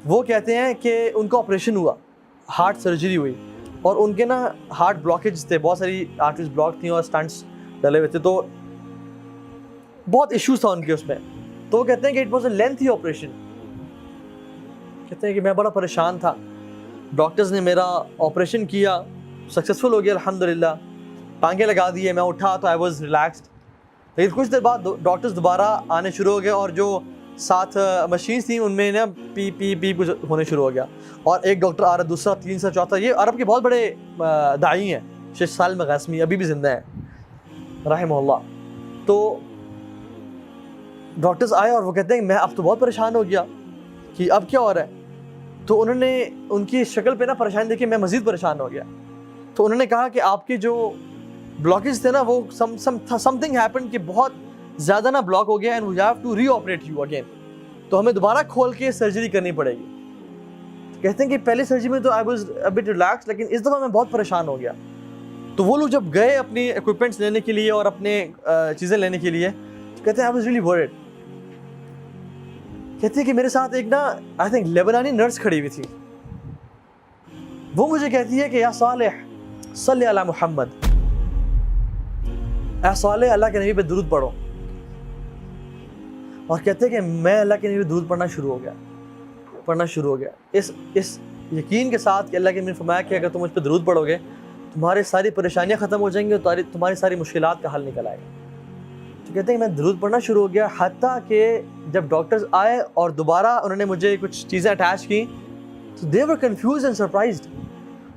وہ کہتے ہیں کہ ان کا آپریشن ہوا, ہارٹ سرجری ہوئی, اور ان کے نا ہارٹ بلاکیج تھے, بہت ساری آرٹریز بلاک تھیں اور اسٹنٹس ڈلے ہوئے تھے, تو بہت ایشوز تھا ان کے اس میں. تو وہ کہتے ہیں کہ it was a lengthy operation. کہتے ہیں کہ میں بڑا پریشان تھا, ڈاکٹرز نے میرا آپریشن کیا, سکسیزفل ہو گیا الحمدللہ, ٹانگیں لگا دیے, میں اٹھا تو آئی واز ریلیکسڈ. لیکن کچھ دیر بعد ڈاکٹرز دوبارہ آنے شروع ہو گئے, اور جو ساتھ مشینس تھیں ان میں نا پی پی پی کچھ ہونے شروع ہو گیا, اور ایک ڈاکٹر آ رہا, دوسرا, تیسرا, چوتھا. یہ عرب کے بہت بڑے داعی ہیں, شیخ سالم غاسمی ابھی بھی زندہ ہیں رحمہ اللہ. تو ڈاکٹرز آئے اور وہ کہتے ہیں میں اب تو بہت پریشان ہو گیا کہ اب کیا ہو رہا ہے. تو انہوں نے ان کی شکل پہ نا پریشانی دیکھی, میں مزید پریشان ہو گیا. تو انہوں نے کہا کہ آپ کے جو بلاکیج تھے نا وہ سم تھنگ ہیپن کہ بہت زیادہ نا بلاک ہو گیا, and we have to reoperate you again, تو ہمیں دوبارہ کھول کے سرجری کرنی پڑے گی. کہتے ہیں کہ پہلی سرجری میں تو I was a but relax, لیکن اس دفعہ میں بہت پریشان ہو گیا. تو وہ لوگ جب گئے اپنی اکوپمنٹس لینے کے لیے اور اپنے چیزیں لینے کے لیے, تو کہتے ہیں آئی واز ریئلی ورڈ. کہتے ہیں کہ میرے ساتھ ایک نا آئی تھنک لیبنانی نرس کھڑی ہوئی تھی. وہ مجھے کہتی ہے کہ یا صالح صلی علی محمد, اے صالح اللہ کے نبی پہ درود پڑھو. اور کہتے ہیں کہ میں اللہ کے نبی پہ درود پڑھنا شروع ہو گیا اس یقین کے ساتھ کہ اللہ کے نبی نے فرمایا کہ اگر تم اس پہ درود پڑھو گے تمہاری ساری پریشانیاں ختم ہو جائیں گی اور تمہاری ساری مشکلات کا حل نکل آئے گا. تو کہتے ہیں کہ میں درود پڑھنا شروع ہو گیا, حتیٰ کہ جب ڈاکٹرز آئے اور دوبارہ انہوں نے مجھے کچھ چیزیں اٹیچ کی تو دے ور کنفیوزڈ اینڈ سرپرائزڈ.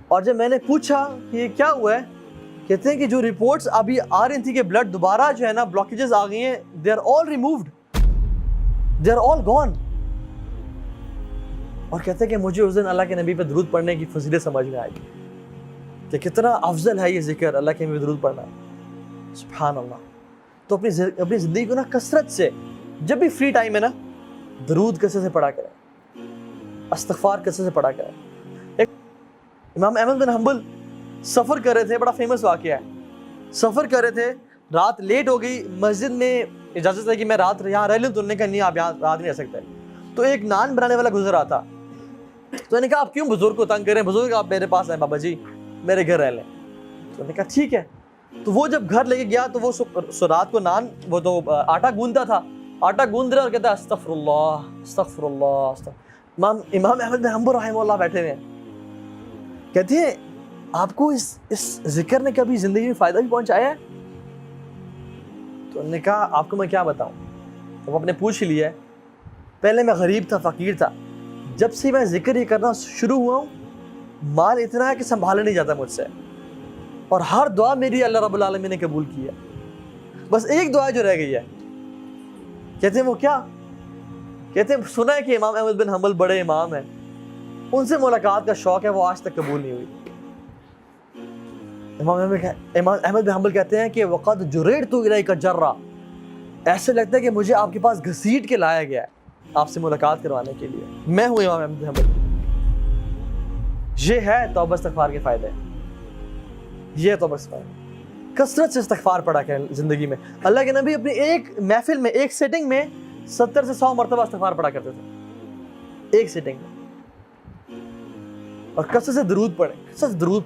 اور جب میں نے پوچھا کہ یہ کیا ہوا ہے, کہتے ہیں کہ جو رپورٹس ابھی آ رہی تھی کہ بلڈ دوبارہ جو ہے نا بلاکیجز آ گئی ہیں, they are all removed, they are all gone. اور کہتے ہیں کہ مجھے اس دن اللہ کے نبی پہ درود پڑھنے کی فضیلت سمجھ میں آئی کہ کتنا افضل ہے یہ ذکر اللہ کے نبی پہ درود پڑھنا. سبحان اللہ. تو اپنی زندگی کو نا کثرت سے, جب بھی فری ٹائم ہے نا, درود کثرت سے پڑھا کریں, استغفار کثرت سے پڑھا کریں. ایک امام احمد بن حنبل سفر کر رہے تھے, بڑا فیمس واقعہ ہے. سفر کر رہے تھے, رات لیٹ ہو گئی, مسجد میں اجازت ہے کہ میں رات یہاں رہ لوں, تو انہوں نے کہا نہیں آپ یہاں رات نہیں رہ سکتے. تو ایک نان بنانے والا گزر آتا, تو انہوں نے کہا آپ کیوں بزرگ کو تنگ کریں, بزرگ آپ میرے پاس ہیں بابا جی, میرے گھر رہ لیں. تو انہوں نے کہا ٹھیک ہے. تو وہ جب گھر لے کے گیا تو وہ رات کو نان وہ تو آٹا گوندتا تھا, آٹا گوند رہا اور کہتا ہے استغفر اللہ استغفر اللہ. امام احمد بن حنبل رحمہ اللہ بیٹھے ہوئے ہیں, کہتے ہیں آپ کو اس ذکر نے کبھی زندگی میں فائدہ بھی پہنچایا ہے؟ تو انہوں نے کہا آپ کو میں کیا بتاؤں. تو وہ اپنے پوچھ لیا ہے, پہلے میں غریب تھا, فقیر تھا, جب سے میں ذکر یہ کرنا شروع ہوا ہوں مال اتنا ہے کہ سنبھالا نہیں جاتا مجھ سے, اور ہر دعا میری اللہ رب العالمین نے قبول کی ہے. بس ایک دعا جو رہ گئی ہے. کہتے ہیں وہ کیا؟ کہتے ہیں سنا ہے کہ امام احمد بن حنبل بڑے امام ہیں, ان سے ملاقات کا شوق ہے, وہ آج تک قبول نہیں ہوئی. امام احمد بن حنبل کہتے ہیں کہ وقد جریرت الیک جرا, ایسے لگتا ہے کہ مجھے آپ کے پاس گھسیٹ کے لایا گیا ہے آپ سے ملاقات کروانے کے لیے. میں ہوں امام احمد بن حنبل. یہ ہے توبہ استغفار کے فائدے, یہ توبہ استغفار. کثرت سے استغفار پڑھا کریں زندگی میں. اللہ کے نبی اپنی ایک محفل میں, ایک سیٹنگ میں 70 سے 100 مرتبہ استغفار پڑھا کرتے تھے, ایک سیٹنگ میں. اور کثرت سے درود پڑھیں, کثرت سے درود پڑھیں.